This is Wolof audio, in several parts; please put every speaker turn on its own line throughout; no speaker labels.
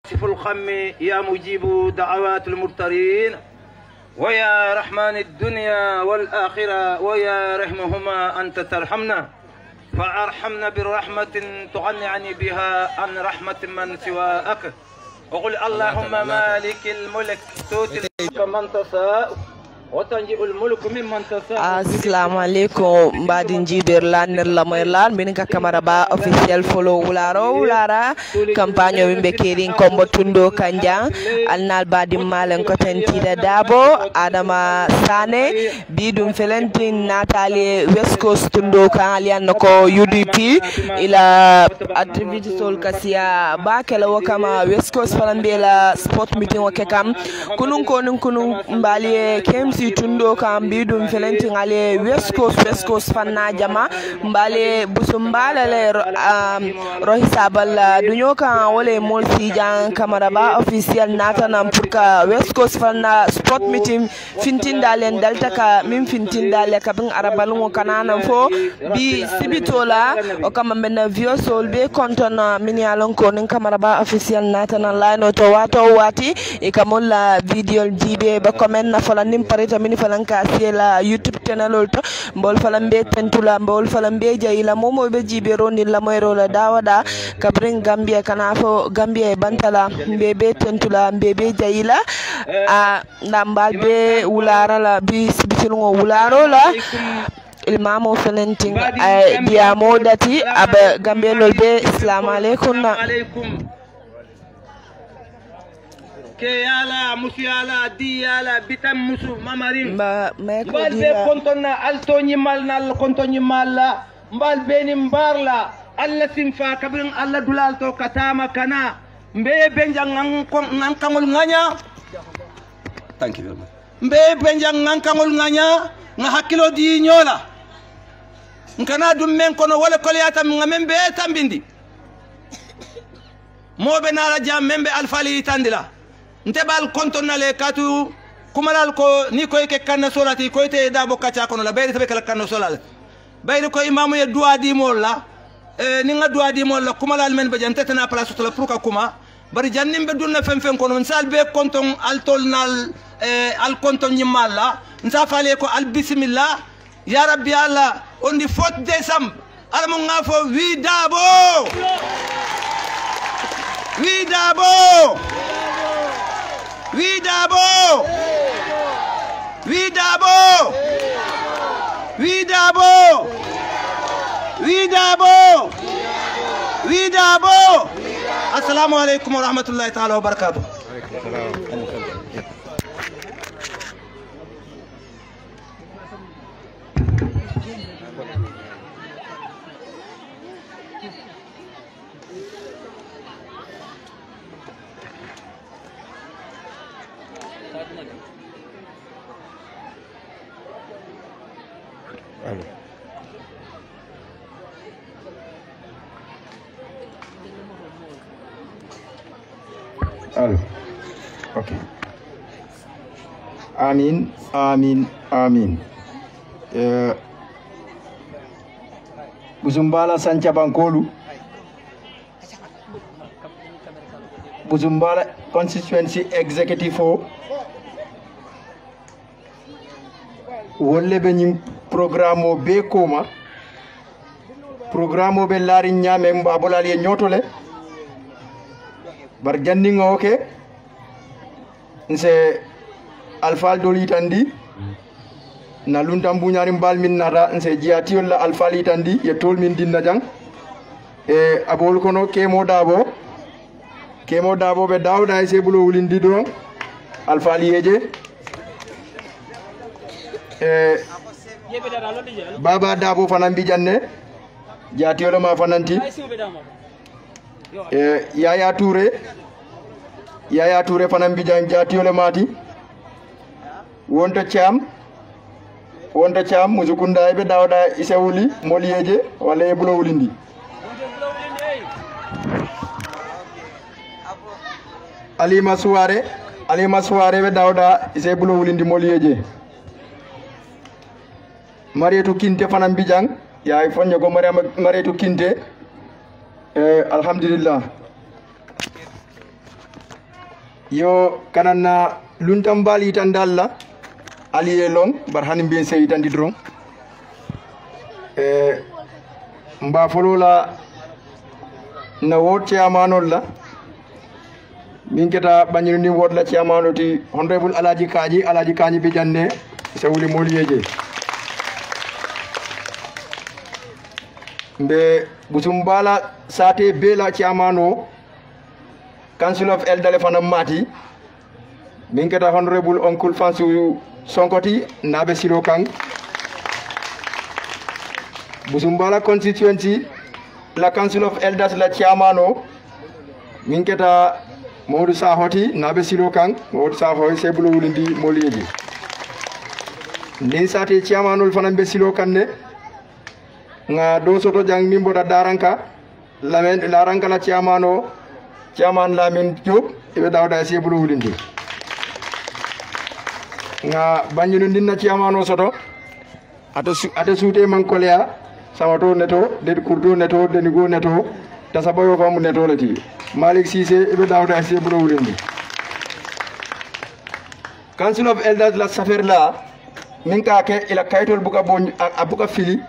في الخم يا مجيب دعوات المضطرين ويا رحمن الدنيا والآخرة ويا رحمهما أنت ترحمنا فأرحمنا برحمة تغنعني بها عن رحمة من سواك وقل اللهم مالك الملك تؤتي من تشاء وتنجئ الملك ممن تشاء.
Assalamu alaikum mbadi njibir lanir la moy lan min ka camera ba officiel follow wulara campagne wimbe kerin kombo tundo kanjang alnal badi malen ko tentida dabo adama sane bidum felentin natali west coast tundo kan alian ko UDP ila activity sol kasia ba kala wakama west coast falambela sport meeting wakam kunun ko nun kunun mbali kems si tundo kam bidum felentin ale west coast fanna jama mbale busumbala le rohisabal dunyo kan wole mol si jan camera ba officiel natana pour ka west coast fanna sport meeting fintinda len dalta ka min fintinda le ka bin arabal ngo kanana fo bi sibitola o kam men viosol be kontona min yalon ko nin camera ba officiel natana line to wati e kamolla video jibe ba comment na fola nim parita min falanka siela YouTube channel to mbol falambe tentula mbol falambe jayila momo be jibero ni la moyro la dawada kabrin Gambia kana fo Gambia e bantala mbebe tentula mbebe jayila a ndambal be wulara la bi sibitilgo wularo la ilmamo felenting dia modati aba Gambia lol be assalamu alaikum
ke yala musu yala di yala bitam musu mamarin mbal be kontonna altoñi mal nal kontoñi malla mbal beni mbarla alla simfa kabrin alla dulal to katama kana mbe benjang ngan kangol nganya thank you very much mbe benjang ngan kangol nganya nga hakilo di nyola nkana dum men kono wala koliyata ngamen be tambindi mobe nala jam membe alfali tandila ntebal kontonale katu kumalal ko ni koy ke kanna solati koy te da bokka kono la bayri tabe kala kanna solal bayri ko imamu ye duwa di molla ni nga duwa di molla kumalal men be jante tana place to la pour ka kuma bari jannim be dunna fem kono sal be konton al tolnal al konton nyimalla nsa fale ko al bismillah ya rabbi allah on di 4 décembre ala mo ngafo wi dabo We dabo. Assalamu alaikum wa rahmatullahi ta'ala wa barakatuh.
Hello. Okay. Amin. Buzumbala Sancha Bankolu. Buzumbala Constituency Executive for wolle be nyim programme be koma programme be lari nyame mbabolal ye nyotole bar jandingo ke nse alfal doli tandi na luntam buñari mbal min nata nse jiati la alfal tandi ye tol min dinna jang e abol kono kemo dabo be dawda se bulo wulindi do alfal yeje baba dabo fanan bi janne jiati wala ma fananti Yaya Touré fanan bi jan jiati wala mati wonta cham musukunda be dawda isewuli moliyeje wala bulo wulindi Alima Suare be dawda ise bulo wulindi moliyeje Marietou Kinte fanan bi jang yaay fonyo go Marietou Kinte alhamdulillah yo kanana luntam bali tan dalla aliye long bar hanim ben sey tan didron mba folola na wot chairmanol la min keta bañinu ni wot la chairmanoti honorable alaji kaji bi janne sewuli moliyeje mbe busumbala sate bela chairmano council of elders fanam mati min keta honorable uncle Fansu Sonkoti nabe silo kang busumbala constituency la council of elders la chairmano min keta Modou Sahoti nabe silo kang Modou Sahoy sebulo wulindi moliyeji ni sate chairmanul fanam be silo kanne nga do soto jang mimboda daranka lamen laranka la chairman Lamin Diop ibe dawda sebulo wulindi nga bañinu dinna chairmano soto ata suute man kolya sawato neto de kurdo neto de nigo neto ta sabayo famu neto lati Malik Cissé ibe dawda sebulo wulindi council of elders la safer la min ka ke ila kaytol buka bon abuka fili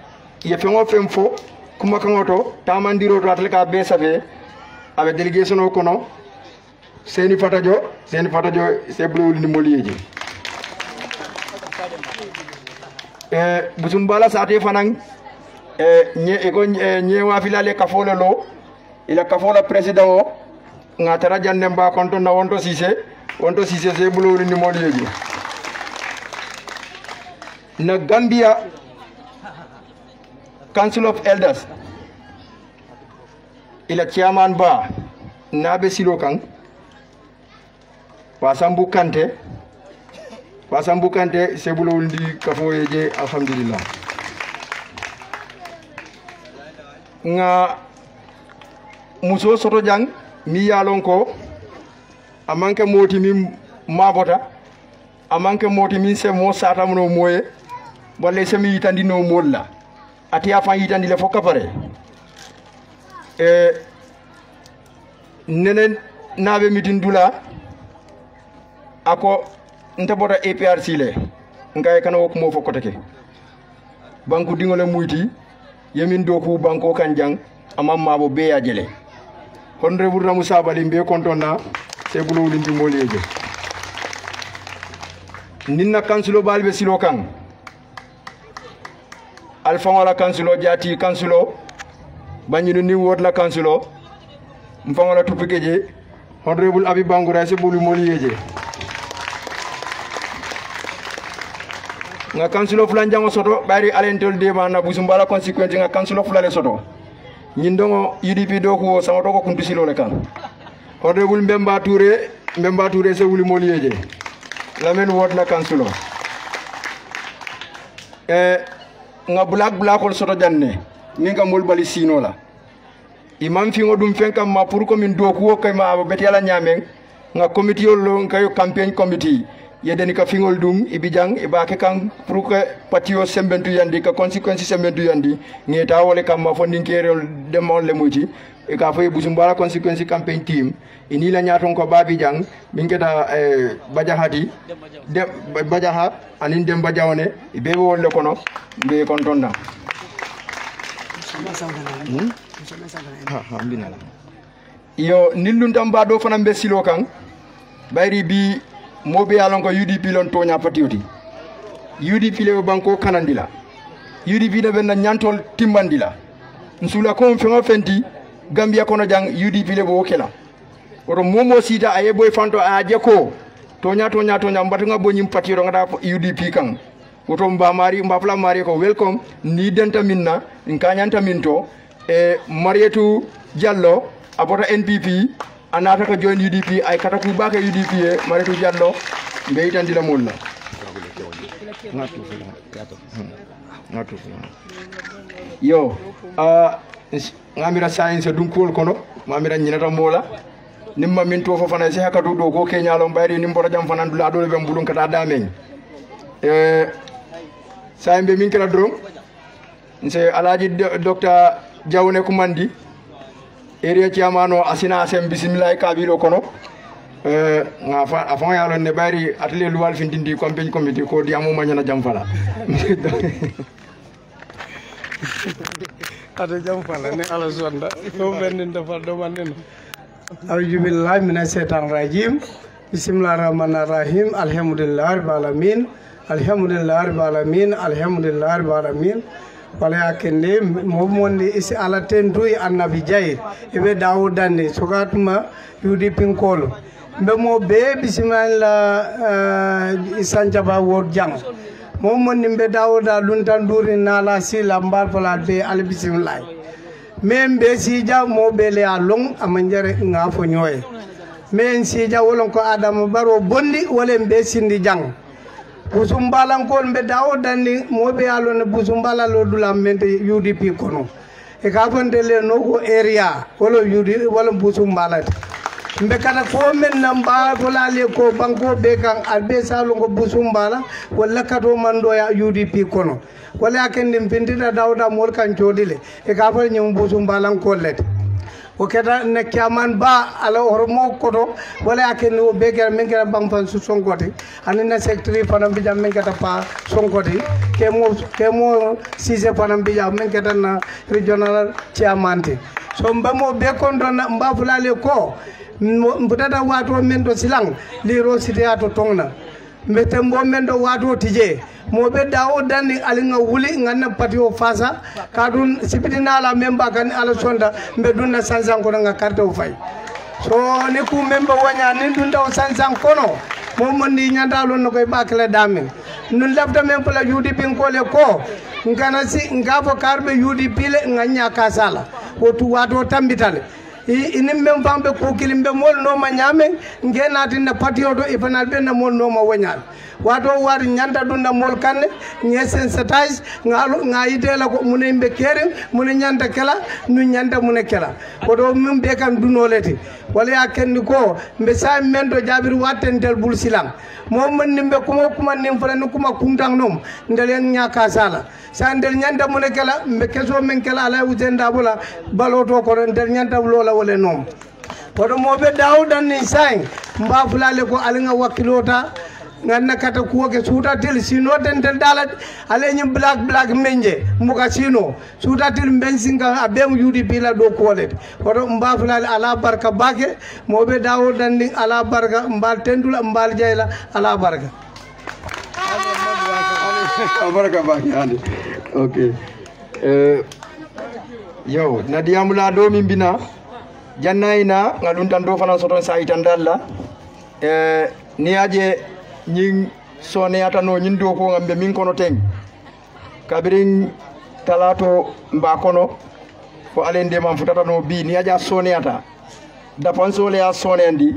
ye fengo femfo kuma kangoto tamandiro to atleka be safe avec délégation o kono seni fatajo sebulo wulindi moliyeji busumbala sate fanang nye wa filale kafole lo ila kafola president o ngatara jande mba konto na wonto Cissé sebulo wulindi moliyeji na Gambia council of elders ila chairman ba nabe silo kang Wasambu Kante sebulo wulindi kafoyeje alhamdulillah nga muso soto jang mi yalon ko amanke moti mi mabota amanke moti mi se mo sata mo moye bolle se mi yitandi no molla atiya fa yitandi le fokka pare nenen nabe mitin dula ako nta bota APRC le ngay kana wok mo fokotake banku dingole muyti yemin doku banko kanjang amam mabo be ya jele honorable Ramou Sabali mbe kontona sebulo wulindi moliyeje ninna kansilo balbe silo kan alfa wala kansilo jati kansilo bañinu ni wot la kansilo mfangola tupikeje honorable Abi Bangoura sebulo moliyeje nga kansilo fulan jango soto bari alentol deba na busumbala consequence nga kansilo fulale soto nyindongo UDP doku sama to ko kuntu silo le kan honorable Mbemba Touré se wuli moliyeje lamen wot la kansilo nga black ol soto janne minga mol bali sino la imam fi ngodum fenkam ma pour commune doku kay ma bet yala nyamen nga committee lo ngayo campaign committee yedeni ka fingol dum ibijang ibake kan pour que patio sembentu yandi ka consequence sembentu yandi ngeta wole kam ma fondin kerol demol le muti e ka fay busumbala consequence campaign team ini la nyaton ko babijang mingeta bajahati de bajaha anin dem bajawne be wolle kono be kontonna alhamdulillah yo nillun tamba do fana be silo kan bayri bi mobe yalon ko UDP lon tonya patioti UDP le banko kanandila UDP de ben nyantol timbandila nsula ko fengo fenti Gambia kono jang UDP le bo kela oto momo sita aye boy fanto aje ko tonya mbatunga bonyim patiro ngada UDP kan oto mbafla mari ko welcome ni denta minna nkanyanta minto Marietou Diallo abota NPP anata ka join UDP ay kata ku baka UDP e Marietou Diallo mbeytandi la molla yo ngamira science dum kol kono mamira nyinata mola nimma min to fofana se hakatu do ko kenyalo mbayri nimboro jam fanan dula do be mbulun kata damen saimbe min kala drom nse alaji docteur Jawne Kumandi area chairman o asina asem bismillah kabilo kono nga fa afon ya lon ne bari atelier luwal findindi campagne committee ko di amu manyana jam fala
ada jam fala ne ala sonda do benin dafa do manen auzu billahi minash shaitanir rajim bismillahirrahmanirrahim alhamdulillahi rabbil alamin alhamdulillahi rabbil alamin alhamdulillahi rabbil alamin wala kende momonde isi ala tenduy annabi jay ibe dawudande sokatuma yudi pinkolo mbe mo be bismillah isanjaba wor jang momonde mbe dawuda luntan duri nala sila mbar fala be al bismillah membe sija mo be le along amanjare ngafo nyoy men sija wolon ko adam baro bondi wala mbe sindi jang busumbalan ko mbe dawudandi mo be alone busumbala lo dulam mente UDP kono e ka fonde le no ko area wala UDP wala busumbala mbe kata ko men namba ko laale ko banko be kan albe salo ko busumbala wala kato mando ya UDP kono wala kende pindita dawda mol kan jodile e ka fa nyum busumbalan ko lete o keta ne kiaman ba ala hormo koto wala aken o be ger men ger bang fan su sonkoti anina secretary fanam bi jam men keta pa sonkoti kemo sise fanam bi jam men keta na regional chairman te so mbamo be kondo na mba fulale ko mbutata wato men do silang liro site ato tongna mbetembo men do wato tije mo be dawo dandi alinga wuli nganna patio fasa kadun sipitina la memba kan ala sonda mbe dunna sansan ko nga carte o fay so ne ku memba wanya nin dun daw sansan kono mo mondi nyanda lon no koy bakle damen nun labta men pula UDP ko le ko ngana si ngafo karbe UDP le nganya kasala wotu wato tambitale inim mem fambe ko kilimbe mol no ma nyame ngenati na patio do ifanal be na mol no ma wanyal wato war nyanda dunna mol kanne nyesen stage ngalo ngayitela ko munembe kere mun nyanda kala nu nyanda mun kala ko do mum be kan dunoleti wala ya kenni ko mbe sa mendo jabir watten del bul silam mo man nimbe kuma nim fala kuma kuntang nom ndelen nyaka sala sa ndel nyanda mun kala mbe keso men kala ala wuzenda bula baloto ko ndel nyanda lola wala nom ko do mo be dawdan ni sang mba fulale ko alinga wakilota nganna kata kuwo ke suta tel sino den tel dalat ale nyim black menje muka sino suta tel bensinga abem UDP la do kolet oto mba fulal ala barka bake mobe dawo dandi ala barka mbal tendula mbal jayla ala barka
barka bake ande okay yo nadiyamula do min bina jannaina ngalun tan do fana soton sa itandalla ni aje ñing sone atano ñin do ko ngambe min kono teng kabirin talato mba kono ko alende mam futata no bi ni aja sone ata da pansole ya sone andi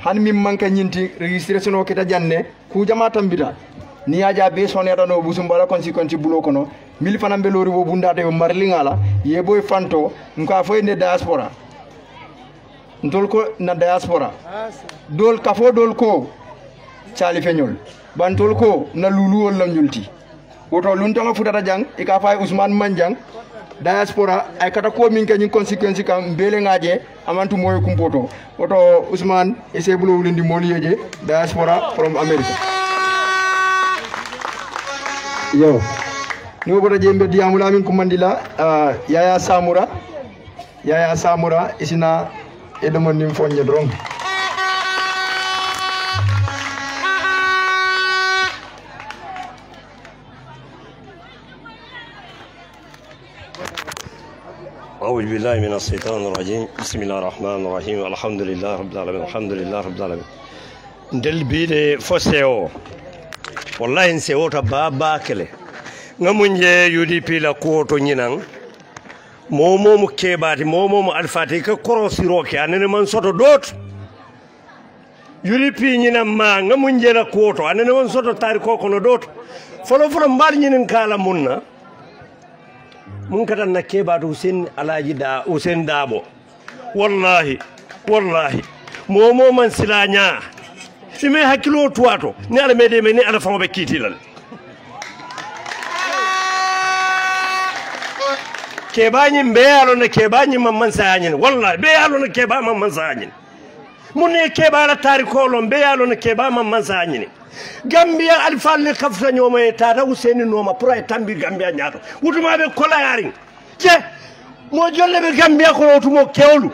han min manka ñinti registration o kita janne ku jama tambita ni aja be sone ata no busum bala konsikonti bulo kono mil fanambe lori wo bundade o marlingala ye boy fanto nka foyne diaspora ndol ko na diaspora dol kafo dol ko Charlie Fenyol bantol ko na lulu wol lam ñulti woto luntanga futata jang e ka fay Ousmane Manjang diaspora ay kata ko min kany conséquence kam bele ngaje amantu moy kumpoto woto Ousmane e se bulo wulindi moliyeje diaspora from America yo no bodo jembe diamula min kumandila Yaya Samura isina e do mon nim fonje dron
أعوذ بالله من الشيطان الرجيم بسم الله الرحمن الرحيم الحمد لله رب العالمين الحمد لله رب العالمين ndel biide fo sewo wallahi en sewo to baba kele ngamunje UDP la ko to nyinan momo kebati momo alfati ka korosiro ke anene man soto dot UDP nyinan ma ngamunje la ko to anene man soto tari ko kono dot folo mbar nyinin kala munna mun katan na kebatu Hussein Alaji da Hussein Dabo wallahi momo man silanya sime hakilo tuwato ni ala mede me ni ala famo be kitilal kebañi be alo ne kebañi man sañin wallahi be alo ne keba man sañin munne keba la tariko lon be yalo ne keba man sañini Gambia alfal ne kafta nyoma e tata Useni noma pour ay tambi Gambia nyaato wutuma be kola yaring je mo jolle be Gambia ko wutumo kewlu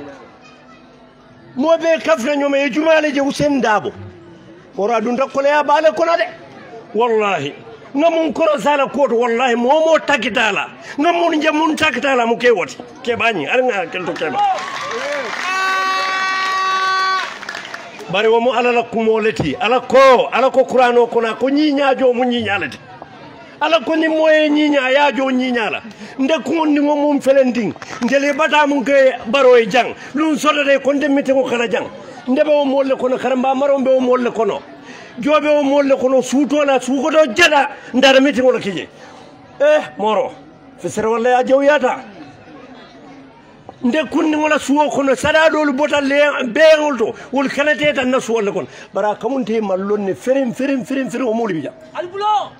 mo be kafta nyoma e jumale je Useni Dabo ora dun kola ya bale kola de wallahi ngamun koro sala koto wallahi momo takitala ngamun jamun takitala mu kewoti kebani alnga kelto keba bari wo mo alala kumoleti ala ko qur'ano kona ko nyinyaajo mu nyinyalati ala ko ni moye nyinya yaajo nyinyala nde ko ni mum felending ndele bata mun ke baro e jang lun sodade ko ndemite ko kala jang ndebe o molle kono karamba marombe o molle kono jobe o molle kono suutola suukoto jeda ndara miti ngol kije moro fesere walla ya jawyata nde kunni ngola suwo kono sada dolu botal le beengol to wol kanate tan nasu walla kon bara kamunte mallonne ferim o moli bija albulo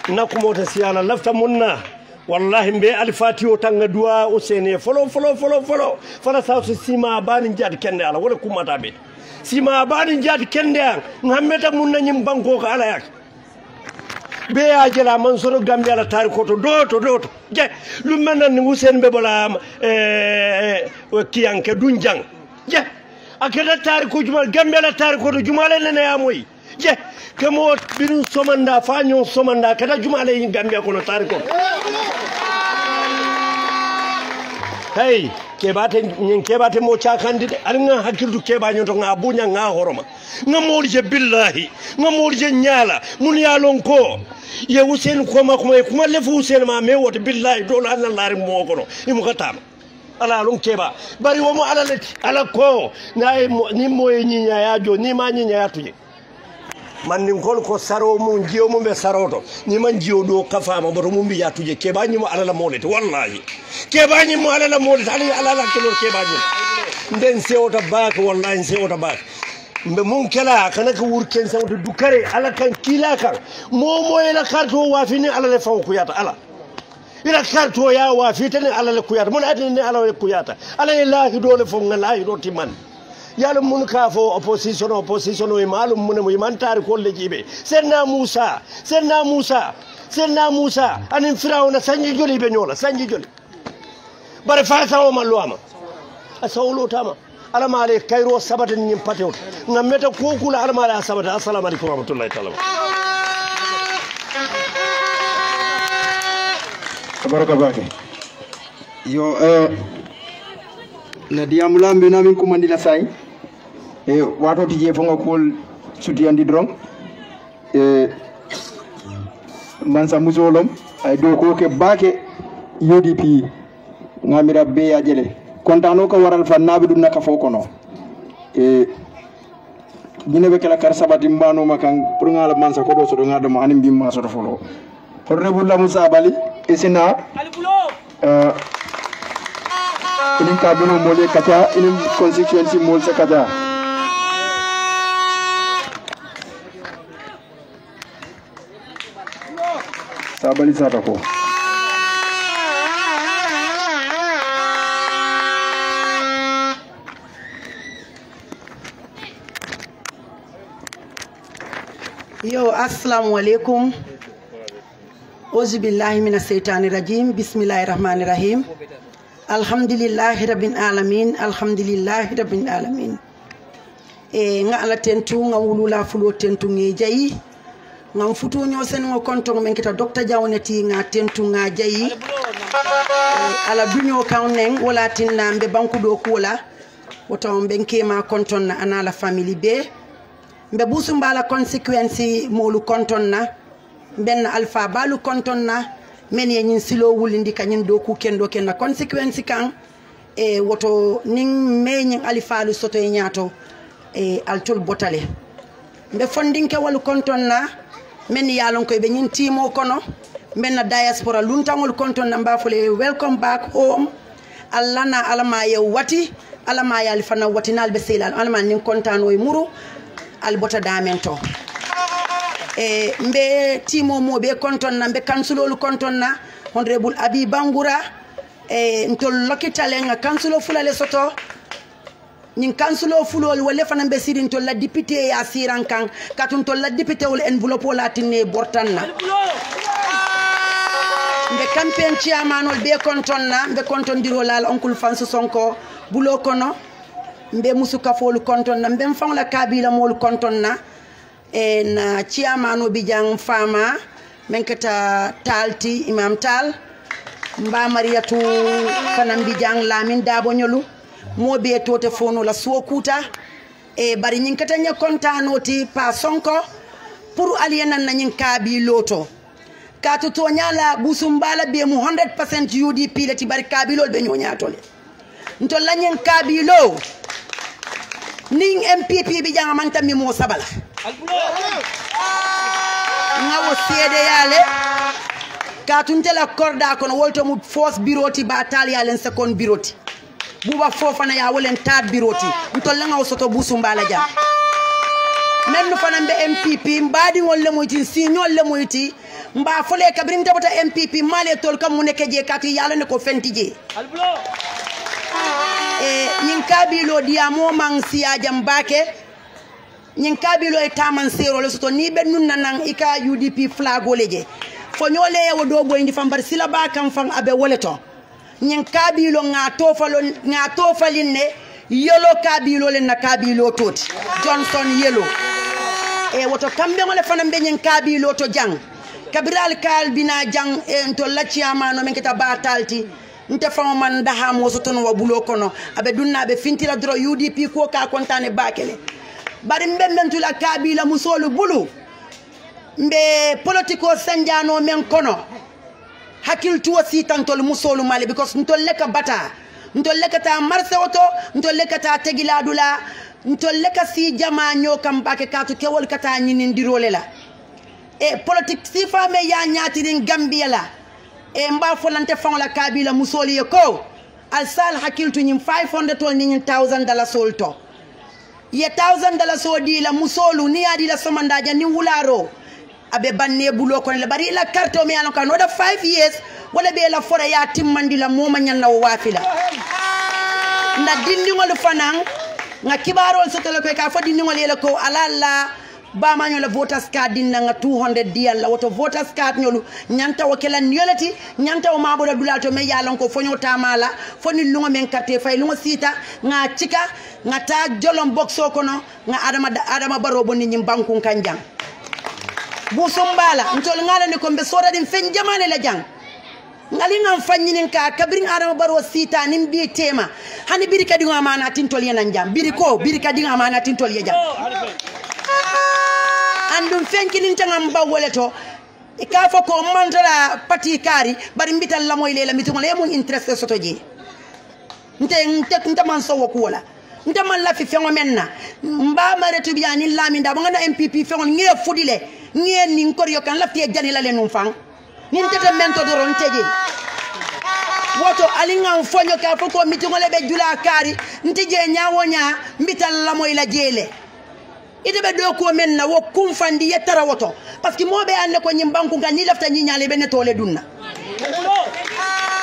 nakumota siyala lafta munna wallahi mbe alfati o tanga duwa Useni folo fala sa sima bani jad kende ala wala kumata be sima bani jad kende ngammeta munna nyim banko ko ala yak be ya jela man soro Gambia la tariko to doto je lu menan ni Useni be bola kiyanke dunjang je akeda tariko jumal Gambia la tariko to jumale ne ya moy je kemo binu somanda fanyo somanda kada jumale yin Gambia kono tariko hey kebate mo cakandide alnga hakiltu keba nyoto nga bunya nga horoma nga molje billahi nga molje nyala mun yalon ko ye Useni kuma lefu Useni ma me wote billahi dole an lari mo kono imu katama ala lon keba bari wo mo ala leti ala ko na ni moye nyinya yajo ni ma nyinya yatuje man nin kol ko saro mun jiyo mun be saroto ni man jiyo do kafama boto mun bi yatuje kebañi mo alala molete wallahi kebañi mo alala molete ali alala kelor kebañi nden sewta baak wallahi sewta baak mbe mun kala kana ko wurken sawto dukare ala kan kila kan momo ela karto wafini alala faw ko yata ala ila karto ya wafitani alala ko yata mun adini alala ko yata ala ilahi dole fo ngalahi do timan yalla mun ka fo opposition e malum mun mo mantar ko lejibe senna Musa anin Firawna sanji joli be nyola sanji joli bare fata o malluama asawlo tama ala male kayro sabata nyim patew ngameta ko kula ala male sabata assalamu alaikum warahmatullahi ta'ala
baraka bake yo na diamulambe na min kumandi la say wato tije fonga kol suti andi drom mansa musolom ay do ko ke bake UDP ngamira be ya jele kontano ko waral fa nabi dum naka fokono dina be kala kar sabati mbano makan pour ngala mansa ko do so do ngada mo anim bi ma so do folo honorable la Musa Bali isina inin kabino mole kata inin constituency mol se kata sabali sata ko
yo assalamu alaikum auzu billahi minash shaitani rajim bismillahir rahmanir rahim alhamdulillahi rabbil alamin nga ala tentu nga wulula fulo tentu nge jayi ngam futu nyo sen ngo konton men kita docteur jawneti nga tentu nga jayi ala dunyo kawneng wala tinna mbe banku do kula woto mbe kema konton na ana la family be mbe busu mbala consequence molu konton na ben alpha balu konton na men ye nyin silo wulindi kanyin do ku kendo ken na consequence kan woto ning me nyin alifalu soto e nyato altol botale mbe fondinke walu konton na men yalon ko be nyin timo kono men na diaspora luntangol konton na mbafule welcome back home allana alama ye wati alama ya alfana watinal be selal alama nin kontano e muru albota damento mbe timo mo be konton na mbe kansulolu konton na honorable Abi Bangura ntol lokitale nga kansulo fulale soto ñin kansulo fulol wala fana be sirin to la député ya siran kan katun to la député wol enveloppe la tinne bortanna mbe campaign chairmanol be kontonna mbe kontondiro lal oncle Fansu Sonko bulo kono mbe musuka folu kontonna mbe fawla kabila mol kontonna na chairmano bijang fama menkata talti imam tal mba mariyatu fana bijang lamin dabo nyolu mobe tote fono la suokuta bari nyin kata nya kontanoti pa Sonko pour aliena na nyin kabi loto katu to nyala busumbala be mu 100% UDP lati bari kabi lol be nyonya tole nto la nyin kabi lo ning MPP bi janga man tammi mo sabala ngawo sede yale katu ntela korda kono wolto mu force biroti batal yalen second biroti buba fofana ya wolen tad biroti ntolle ngaw soto busumbala jam mennu fana be MPP mbadi ngolle moyti si nyolle moyti mba fole kabrin tabata MPP male tol kam muneke je kati yalla ne ko fentije nyin kabilo diamo man siya jambake nyin kabilo e taman sero le soto ni be nun nan ika UDP flag oleje fo nyole e wodo boy ndi fambar sila ba kam fam abe woleto nyin kabilo nga tofalinne yelo kabilo le na kabilo toti Johnson yelo woto kambe ngole fanam be nyin kabilo to jang kabral kal bina jang to la ciamano men keta batalti nte fam man daha mo so ton wabulo kono abe dunna be fintira dro UDP ko ka kontane bakele bari mbe mentula kabila musolu bulu mbe politiko sanjano men kono hakil tuwa sitantol musolu male because ntolle ka bata ntolle ka ta marse oto ntolle ka ta tegiladula ntolle ka si jama nyo kam bake katu kewol kata nyinin dirole la politique si fame ya nyatirin Gambia la mba folante fon la kabila musoli ko al sal hakil tu nyim 500 tol ni $1000 solto ye $1000 so di la musolu ni adi la somandaja ni wularo abe banne bulo ko le bari la carte o mi alon kan oda 5 years wala be la fora ya timmandi la moma nyanna wafila na dindi ngol fanan nga kibarol sotole ko ka fodi ngol yele ko alalla ba ma nyola voters card dinna nga 200 dial la woto voters card nyolu nyanta o kala nyolati nyanta o mabo dula to me yalon ko fonyo tamala foni lungo men carte fay lungo sita nga cika nga ta jolom boxo kono nga adama baro bonni nyim banku kanjang busumbala ntol ngala ne ko be sora din fen jamane la jang ngali ngam fanyinin ka kabrin adama baro sita nim bi tema hani biri kadi ngama tintol yenan jam biri kadi ngama tintol ye jam andum fenkinin tangam bawoleto e ka fo ko mantala pati kari bari mbital la moy lela mituma le mun interest soto je nte man so wokola nte man la fi fengo menna mba mare to biani lami nda ngana MPP fengo nge fudile nge nin koryo kan la fi jani la le num fang nin tete mento do ron teje woto alinga fonyo ka fo ko mituma le be jula kari nte je nyawonya mbital la moy la jele ide be do ko men na wo kumfandi yetara woto parce que mobe ande ko nyimbanku ngani lafta nyinyale be ne tole dunna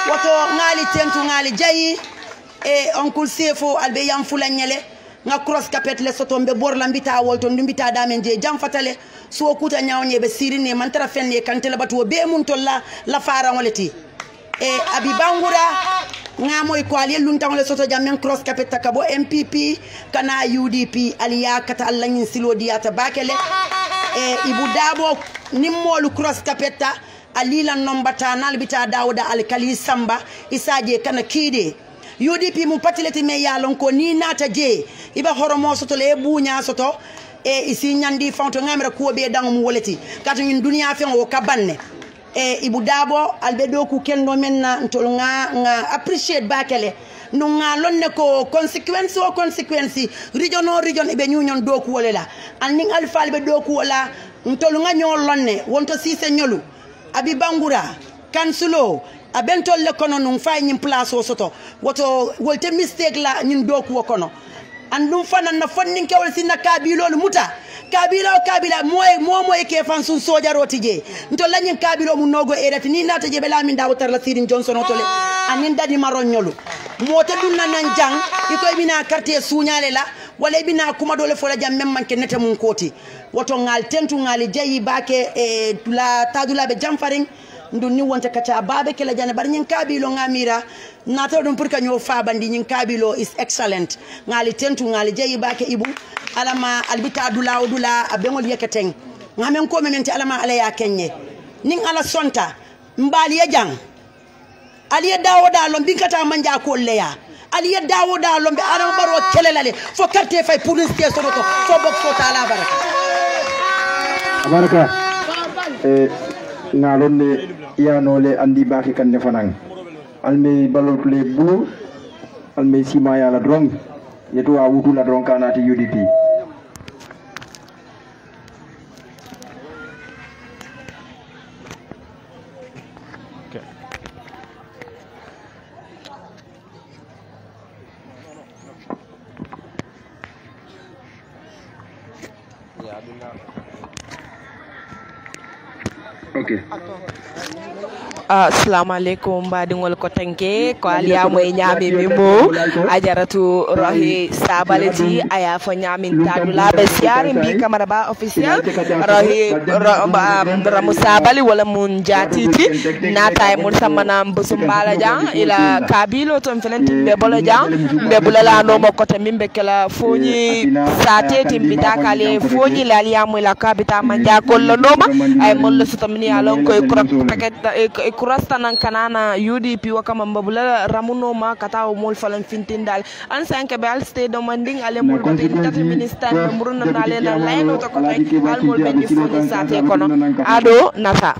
woto ngali tentu ngali jayi oncle Sefo albe yam fulanyele nga cross capet le sotombe borla mbita wolto ndumbita damen je jam fatale so kuta nyawnye be sirine man tara fenne kantela batu be mun tolla la fara ngoleti abibangura ngamoy ko ali luntan le soto jamen cross capet takabo MPP kana UDP aliya kata Allah nyin silodiyata bakele ibu dabo nimmolu cross capeta alila nombata nalbita dawda alkali samba isaje kana kide UDP mu patileti me yalon ko ni nata je iba horomo soto le bunya soto isi nyandi fanto ngamira ko be dang mu woleti kata nyin dunya fen o kabanne ibu dabo albedo ku kendo menna ntol nga appreciate bakele no nga lonne ko consequence region ibe ñuñon do ku wolela anning alfa be do ku wala ntol nga ñol lonne wonto sise ñolu abi bangura kansulo abentol le kono num fay ñim place o soto woto wolte mistake la ñin do ku kono andum fanan na fonnin kewol sinna kabilol muta kabila moy ke fan sun soja roti je ntol la ñin kabilo mu nogo edati ni nata je be la min dawo tar la Sirin Johnson otole anin dadi maronyolu mote dunna nan jang iko ibina quartier suñale la wala ibina kuma dole fola jam même manke nete mun koti woto ngal tentu ngali jayi bake e dula tadula be jamfaring ndu ni wonta kacha babe kala jane bar nyin kabilo ngamira nato dum pour ka ñoo fa bandi nyin kabilo is excellent ngali tentu ngali jayi bake ibu alama albita dula o dula abengol yeketeng ngamen ko mementi alama ala ya kenye ning ala sonta mbali ya jang aliya dawoda lombi kata manja ko leya aliya dawoda lombi ara baro kelelale fo carte fay police station to fo bok fo taala
baraka ngalonde yanole andi baki kan nefanang alme balole bulu alme sima yala drong yeto a wutula drong kanati UDP Okay.
Assalamualaikum badingol ko tanke ko aliya moy nyami mimo ajaratu rohi sabaleti aya fo nyamin tadula be siari bi camera ba officiel rohi ramu sabali wala mun jatiti natay mun samana busumbala jang ila kabilo ton felenti be bolo jang be bulala no mo kote mimbe kala foni sate timbita kale foni la aliya moy la kabita manja kollo noma ay mollo sotamni alon koy krok paket kurasta nan kanana UDP wakama mbabula ramuno ma kata o mol falan fintindal an sanke be al stay demanding ale mol bata tati minister muruna dale na layno to ko al mol be ni foni sate kono ado nata